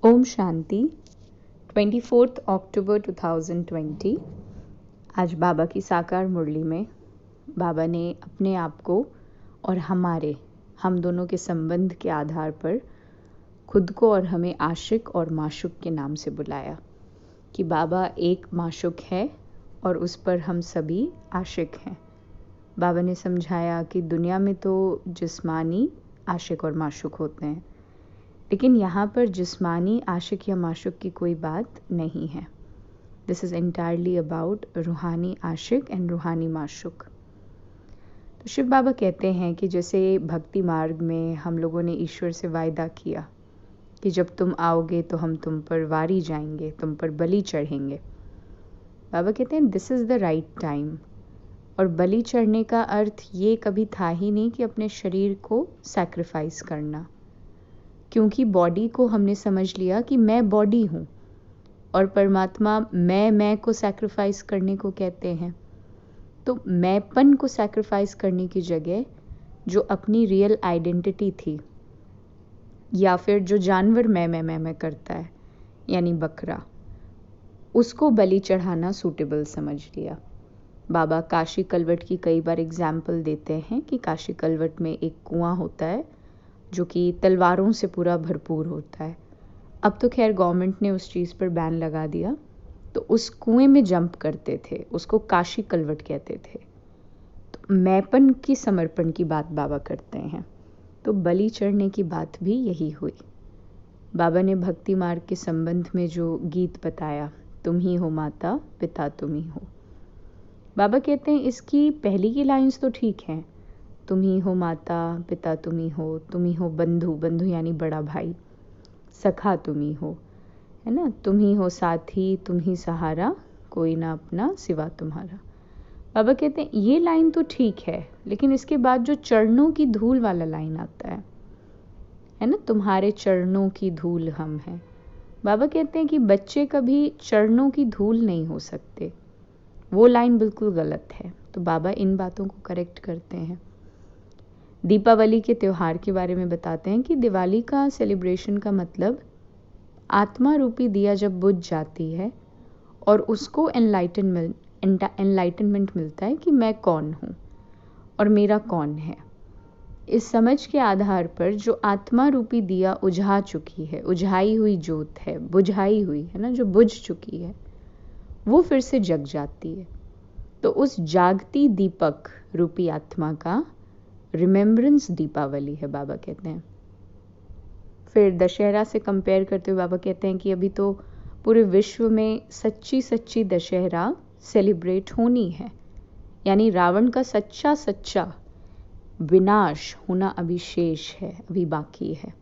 ओम शांति 24 अक्टूबर 2020। आज बाबा की साकार मुरली में बाबा ने अपने आप को और हम दोनों के संबंध के आधार पर खुद को और हमें आशिक और माशुक के नाम से बुलाया कि बाबा एक माशुक है और उस पर हम सभी आशिक हैं। बाबा ने समझाया कि दुनिया में तो जिस्मानी आशिक और माशुक होते हैं, लेकिन यहाँ पर जिस्मानी आशिक या माशुक की कोई बात नहीं है। दिस इज़ एंटायरली अबाउट रूहानी आशिक एंड रूहानी माशुक। तो शिव बाबा कहते हैं कि जैसे भक्ति मार्ग में हम लोगों ने ईश्वर से वायदा किया कि जब तुम आओगे तो हम तुम पर वारी जाएंगे, तुम पर बलि चढ़ेंगे। बाबा कहते हैं this is the right time. और बलि चढ़ने का अर्थ ये कभी था ही नहीं कि अपने शरीर को सैक्रिफाइस करना, क्योंकि बॉडी को हमने समझ लिया कि मैं बॉडी हूँ और परमात्मा मैं को सैक्रिफाइस करने को कहते हैं। तो मैंपन को सैक्रिफाइस करने की जगह जो अपनी रियल आइडेंटिटी थी, या फिर जो जानवर मैं करता है यानी बकरा, उसको बलि चढ़ाना सूटेबल समझ लिया। बाबा काशी कलवट की कई बार एग्जाम्पल देते हैं कि काशी कलवट में एक कुआं होता है जो कि तलवारों से पूरा भरपूर होता है। अब तो खैर गवर्नमेंट ने उस चीज़ पर बैन लगा दिया, तो उस कुएं में जंप करते थे, उसको काशी कलवट कहते थे। तो मैंपन की समर्पण की बात बाबा करते हैं। तो बलि चढ़ने की बात भी यही हुई। बाबा ने भक्ति मार्ग के संबंध में जो गीत बताया, तुम ही हो माता पिता तुम ही हो। बाबा कहते हैं इसकी पहली की लाइंस तो ठीक हैं, तुम ही हो माता पिता तुम ही हो बंधु, बंधु यानी बड़ा भाई, सखा तुम ही हो, है ना, तुम ही हो साथी, तुम ही सहारा, कोई ना अपना सिवा तुम्हारा। बाबा कहते हैं ये लाइन तो ठीक है, लेकिन इसके बाद जो चरणों की धूल वाला लाइन आता है ना, तुम्हारे चरणों की धूल हम हैं। बाबा कहते हैं कि बच्चे कभी चरणों की धूल नहीं हो सकते, वो लाइन बिल्कुल गलत है। तो बाबा इन बातों को करेक्ट करते हैं। दीपावली के त्यौहार के बारे में बताते हैं कि दिवाली का सेलिब्रेशन का मतलब आत्मा रूपी दिया जब बुझ जाती है और उसको एनलाइटनमेंट मिलता है कि मैं कौन हूँ और मेरा कौन है। इस समझ के आधार पर जो आत्मा रूपी दिया उझा चुकी है, उझाई हुई जोत है, बुझाई हुई है ना, जो बुझ चुकी है, वो फिर से जग जाती है। तो उस जागती दीपक रूपी आत्मा का रिमेम्बरेंस दीपावली है, बाबा कहते हैं। फिर दशहरा से कंपेयर करते हुए बाबा कहते हैं कि अभी तो पूरे विश्व में सच्ची सच्ची दशहरा सेलिब्रेट होनी है, यानी रावण का सच्चा सच्चा विनाश होना अभी शेष है, अभी बाकी है।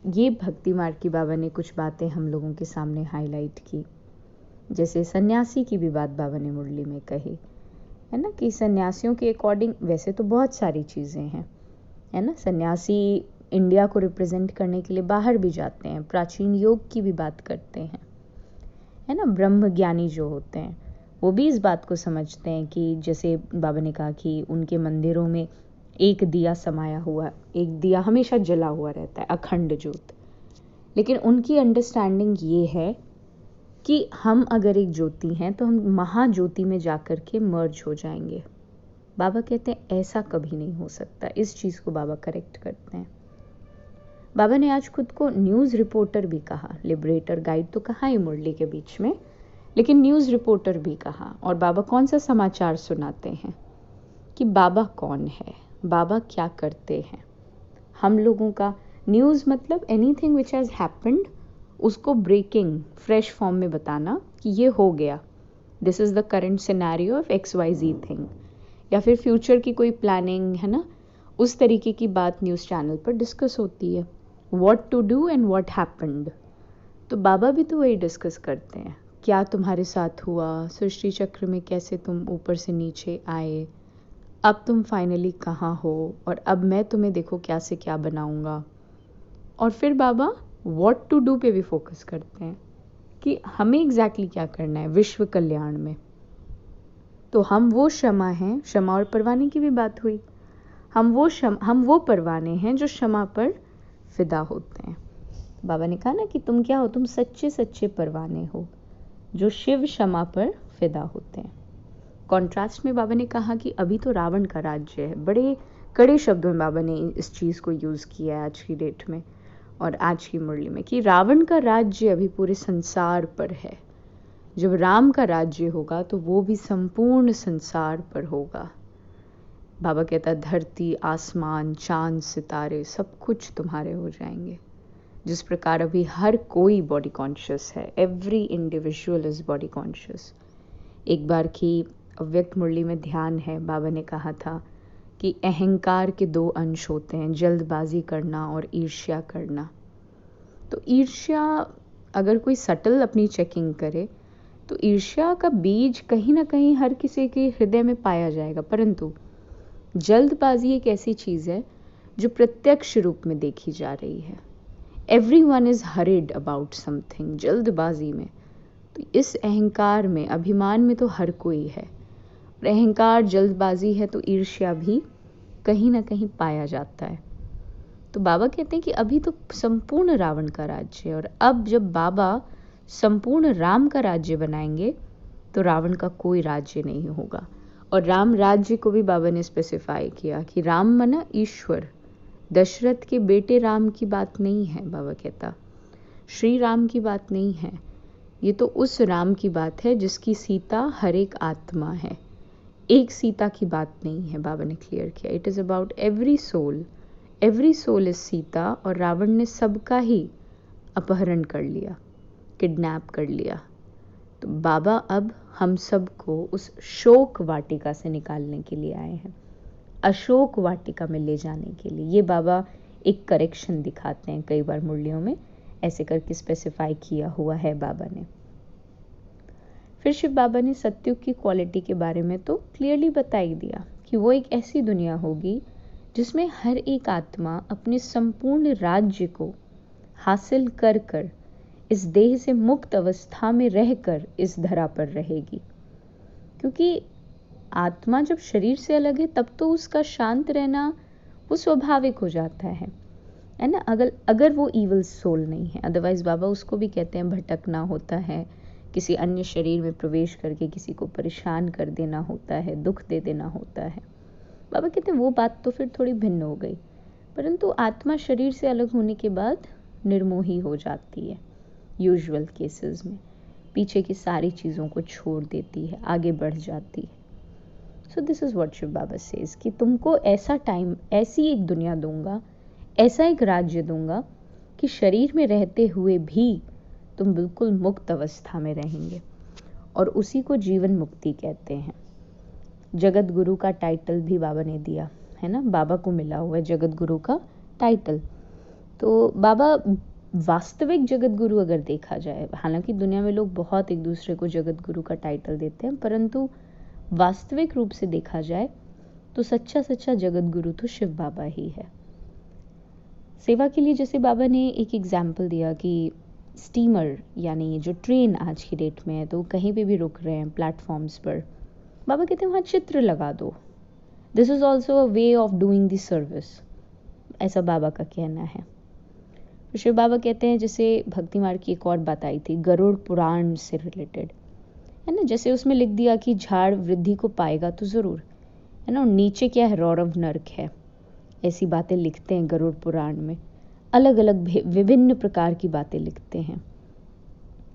ये भक्ति मार्ग की बाबा ने कुछ बातें हम लोगों के सामने हाईलाइट की। जैसे सन्यासी की भी बात बाबा ने मुरली में कही, है ना, कि सन्यासियों के अकॉर्डिंग वैसे तो बहुत सारी चीज़ें हैं, है ना। सन्यासी इंडिया को रिप्रेजेंट करने के लिए बाहर भी जाते हैं, प्राचीन योग की भी बात करते हैं, है ना। ब्रह्म ज्ञानी जो होते हैं वो भी इस बात को समझते हैं कि जैसे बाबा ने कहा कि उनके मंदिरों में एक दिया समाया हुआ, एक दिया हमेशा जला हुआ रहता है, अखंड ज्योत। लेकिन उनकी अंडरस्टैंडिंग ये है कि हम अगर एक ज्योति हैं तो हम महाज्योति में जाकर के मर्ज हो जाएंगे। बाबा कहते हैं ऐसा कभी नहीं हो सकता। इस चीज़ को बाबा करेक्ट करते हैं। बाबा ने आज खुद को न्यूज़ रिपोर्टर भी कहा, लिबरेटर गाइड तो कहा ही मुरली के बीच में, लेकिन न्यूज़ रिपोर्टर भी कहा। और बाबा कौन सा समाचार सुनाते हैं कि बाबा कौन है, बाबा क्या करते हैं। हम लोगों का न्यूज़ मतलब एनीथिंग विच हैज़ हैपेंड, उसको ब्रेकिंग फ्रेश फॉर्म में बताना कि ये हो गया, this is the current scenario of XYZ thing, या फिर फ्यूचर की कोई प्लानिंग, है ना, उस तरीके की बात न्यूज़ चैनल पर डिस्कस होती है, what to do and what happened. तो बाबा भी तो वही डिस्कस करते हैं, क्या तुम्हारे साथ हुआ, सृष्टि चक्र में कैसे तुम ऊपर से नीचे आए, अब तुम फाइनली कहाँ हो, और अब मैं तुम्हें देखो क्या से क्या बनाऊंगा। और फिर बाबा व्हाट टू डू पे भी फोकस करते हैं कि हमें एग्जैक्टली क्या करना है विश्व कल्याण में। तो हम वो क्षमा हैं, क्षमा और परवाने की भी बात हुई, हम वो परवाने हैं जो क्षमा पर फिदा होते हैं। बाबा ने कहा ना कि तुम क्या हो, तुम सच्चे सच्चे परवाने हो जो शिव क्षमा पर फिदा होते हैं। कॉन्ट्रास्ट में बाबा ने कहा कि अभी तो रावण का राज्य है। बड़े कड़े शब्दों में बाबा ने इस चीज़ को यूज़ किया है आज की डेट में और आज की मुरली में, कि रावण का राज्य अभी पूरे संसार पर है। जब राम का राज्य होगा तो वो भी संपूर्ण संसार पर होगा। बाबा कहता है धरती, आसमान, चांद, सितारे सब कुछ तुम्हारे हो जाएंगे। जिस प्रकार अभी हर कोई बॉडी कॉन्शियस है, every individual is body conscious. एक बार की अव्यक्त मुरली में ध्यान है, बाबा ने कहा था कि अहंकार के 2 अंश होते हैं, जल्दबाजी करना और ईर्ष्या करना। तो ईर्ष्या अगर कोई सटल अपनी चेकिंग करे तो ईर्ष्या का बीज कहीं ना कहीं हर किसी के हृदय में पाया जाएगा, परंतु जल्दबाजी एक ऐसी चीज़ है जो प्रत्यक्ष रूप में देखी जा रही है। Everyone is horrid about something, जल्दबाजी में। तो इस अहंकार में, अभिमान में तो हर कोई है, और अहंकार जल्दबाजी है तो ईर्ष्या भी कहीं ना कहीं पाया जाता है। तो बाबा कहते हैं कि अभी तो संपूर्ण रावण का राज्य है, और अब जब बाबा संपूर्ण राम का राज्य बनाएंगे तो रावण का कोई राज्य नहीं होगा। और राम राज्य को भी बाबा ने स्पेसिफाई किया कि राम मना ईश्वर, दशरथ के बेटे राम की बात नहीं है। बाबा कहता श्री राम की बात नहीं है, ये तो उस राम की बात है जिसकी सीता हर एक आत्मा है। एक सीता की बात नहीं है, बाबा ने क्लियर किया। It is about every soul is Sita, और रावण ने सबका ही अपहरण कर लिया, किडनैप कर लिया। तो बाबा अब हम सबको उस शोक वाटिका से निकालने के लिए आए हैं, अशोक वाटिका में ले जाने के लिए। ये बाबा एक करेक्शन दिखाते हैं, कई बार मुरलियों में ऐसे करके स्पेसिफाई किया हुआ है बाबा ने। फिर शिव बाबा ने सत्युग की क्वालिटी के बारे में तो क्लियरली बता ही दिया कि वो एक ऐसी दुनिया होगी जिसमें हर एक आत्मा अपने संपूर्ण राज्य को हासिल कर कर इस देह से मुक्त अवस्था में रहकर इस धरा पर रहेगी। क्योंकि आत्मा जब शरीर से अलग है तब तो उसका शांत रहना वो स्वाभाविक हो जाता है ना, अगर वो ईवल सोल नहीं है। अदरवाइज बाबा उसको भी कहते हैं भटकना होता है, किसी अन्य शरीर में प्रवेश करके किसी को परेशान कर देना होता है, दुख दे देना होता है। बाबा कहते हैं वो बात तो फिर थोड़ी भिन्न हो गई, परंतु आत्मा शरीर से अलग होने के बाद निर्मोही हो जाती है। यूजुअल केसेस में पीछे की सारी चीज़ों को छोड़ देती है, आगे बढ़ जाती है। So this is what Shiv Baba says कि तुमको ऐसा टाइम, ऐसी एक दुनिया दूंगा, ऐसा एक राज्य दूंगा कि शरीर में रहते हुए भी तुम बिल्कुल मुक्त अवस्था में रहेंगे, और उसी को जीवन मुक्ति कहते हैं। जगत गुरु का टाइटल भी बाबा ने दिया है ना, बाबा को मिला हुआ है जगत गुरु का टाइटल। तो बाबा वास्तविक जगत गुरु अगर देखा जाए, हालांकि दुनिया में लोग बहुत एक दूसरे को जगत गुरु का टाइटल देते हैं, परंतु वास्तविक रूप से देखा जाए तो सच्चा सच्चा जगत गुरु तो शिव बाबा ही है। सेवा के लिए जैसे बाबा ने एक एग्जाम्पल दिया कि स्टीमर यानी जो ट्रेन आज की डेट में है तो कहीं पे भी रुक रहे हैं प्लेटफॉर्म्स पर, बाबा कहते हैं वहाँ चित्र लगा दो, this is also a way of doing the service, ऐसा बाबा का कहना है। शिव बाबा कहते हैं, जैसे भक्ति मार्ग की एक और बात आई थी गरुड़ पुराण से रिलेटेड, है ना, जैसे उसमें लिख दिया कि झाड़ वृद्धि को पाएगा तो ज़रूर, है ना, और नीचे क्या है, रौरव नर्क है। ऐसी बातें लिखते हैं गरुड़ पुराण में, अलग अलग विभिन्न प्रकार की बातें लिखते हैं,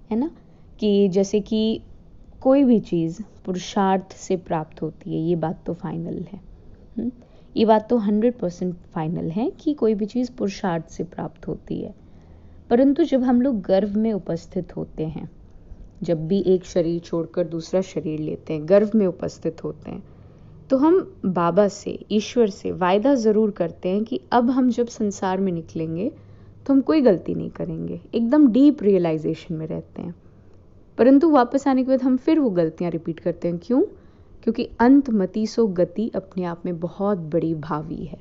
है ना, कि जैसे कि कोई भी चीज़ पुरुषार्थ से प्राप्त होती है, ये बात तो फाइनल है। ये बात तो 100% फाइनल है कि कोई भी चीज़ पुरुषार्थ से प्राप्त होती है। परंतु जब हम लोग गर्भ में उपस्थित होते हैं, जब भी एक शरीर छोड़कर दूसरा शरीर लेते हैं, गर्भ में उपस्थित होते हैं, तो हम बाबा से, ईश्वर से वायदा ज़रूर करते हैं कि अब हम जब संसार में निकलेंगे तो हम कोई गलती नहीं करेंगे, एकदम डीप रियलाइजेशन में रहते हैं। परंतु वापस आने के बाद हम फिर वो गलतियाँ रिपीट करते हैं। क्यों? क्योंकि अंत मति सो गति अपने आप में बहुत बड़ी भावी है।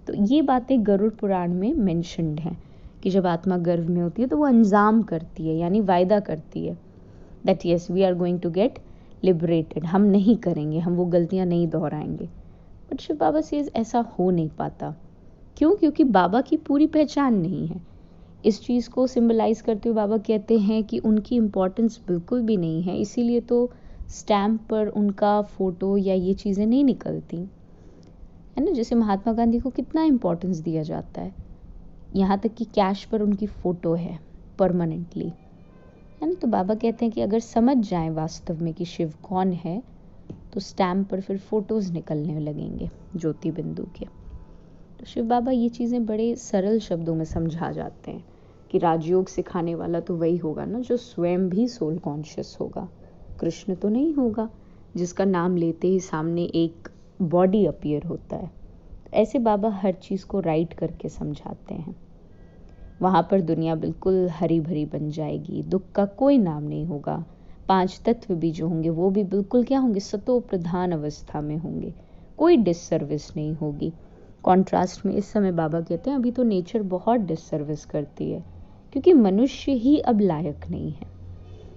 तो ये बातें गरुड़ पुराण में मेंशन्ड हैं कि जब आत्मा गर्भ में होती है तो वो अंजाम करती है, यानी वायदा करती है that yes we are going to get liberated, हम नहीं करेंगे, हम वो गलतियां नहीं दोहराएंगे। बट शिव बाबा से ऐसा हो नहीं पाता। क्यों? क्योंकि बाबा की पूरी पहचान नहीं है। इस चीज़ को सिंबलाइज करते हुए बाबा कहते हैं कि उनकी इम्पोर्टेंस बिल्कुल भी नहीं है, इसीलिए तो स्टैम्प पर उनका फ़ोटो या ये चीज़ें नहीं निकलती, है ना। जैसे महात्मा गांधी को कितना इम्पोर्टेंस दिया जाता है, यहाँ तक कि कैश पर उनकी फ़ोटो है परमानेंटली, है ना। तो बाबा कहते हैं कि अगर समझ जाएं वास्तव में कि शिव कौन है, तो स्टैम्प पर फिर फ़ोटोज़ निकलने लगेंगे ज्योति बिंदु के। तो शिव बाबा ये चीज़ें बड़े सरल शब्दों में समझा जाते हैं कि राजयोग सिखाने वाला तो वही होगा ना जो स्वयं भी सोल कॉन्शियस होगा, कृष्ण तो नहीं होगा जिसका नाम लेते ही सामने एक बॉडी अपीयर होता है। तो ऐसे बाबा हर चीज़ को राइट करके समझाते हैं। वहाँ पर दुनिया बिल्कुल हरी भरी बन जाएगी, दुख का कोई नाम नहीं होगा, 5 तत्व भी जो होंगे वो भी बिल्कुल क्या होंगे, सतो प्रधान अवस्था में होंगे, कोई डिससर्विस नहीं होगी। कॉन्ट्रास्ट में इस समय बाबा कहते हैं अभी तो नेचर बहुत डिससर्विस करती है, क्योंकि मनुष्य ही अब लायक नहीं है।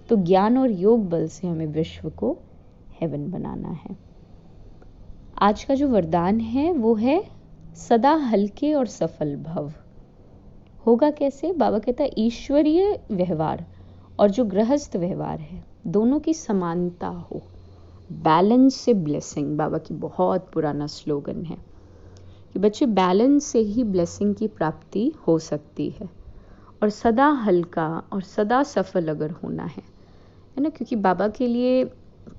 तो ज्ञान और योग बल से हमें विश्व को हेवन बनाना है। आज का जो वरदान है वो है सदा हल्के और सफल भव। होगा कैसे? बाबा कहता है ईश्वरीय व्यवहार और जो गृहस्थ व्यवहार है दोनों की समानता हो, बैलेंस से ब्लेसिंग। बाबा की बहुत पुराना स्लोगन है कि बच्चे बैलेंस से ही ब्लेसिंग की प्राप्ति हो सकती है। और सदा हल्का और सदा सफल अगर होना है ना, क्योंकि बाबा के लिए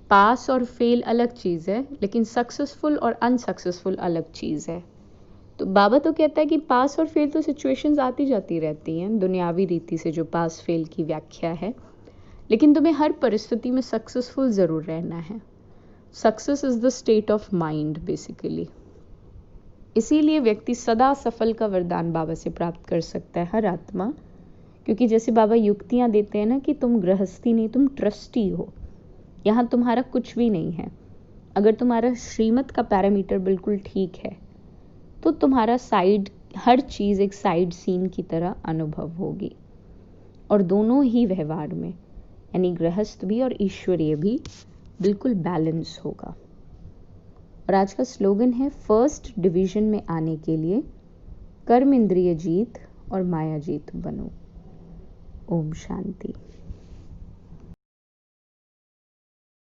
पास और फेल अलग चीज़ है, लेकिन सक्सेसफुल और अनसक्सेसफुल अलग चीज़ है। तो बाबा तो कहता है कि पास और फेल तो सिचुएशंस आती जाती रहती हैं दुनियावी रीति से, जो पास फेल की व्याख्या है, लेकिन तुम्हें हर परिस्थिति में सक्सेसफुल ज़रूर रहना है। Success is the state of mind basically. इसीलिए व्यक्ति सदा सफल का वरदान बाबा से प्राप्त कर सकता है, हर आत्मा। क्योंकि जैसे बाबा युक्तियाँ देते हैं ना कि तुम गृहस्थी नहीं, तुम ट्रस्टी हो, यहाँ तुम्हारा कुछ भी नहीं है। अगर तुम्हारा श्रीमत का पैरामीटर बिल्कुल ठीक है तो तुम्हारा साइड हर चीज़ एक साइड सीन की तरह अनुभव होगी। और दोनों ही व्यवहार में यानी गृहस्थ भी और ईश्वरीय भी बिल्कुल बैलेंस होगा। और आज का स्लोगन है फर्स्ट डिवीजन में आने के लिए कर्म इंद्रिय जीत और माया जीत बनो। ओम शांति।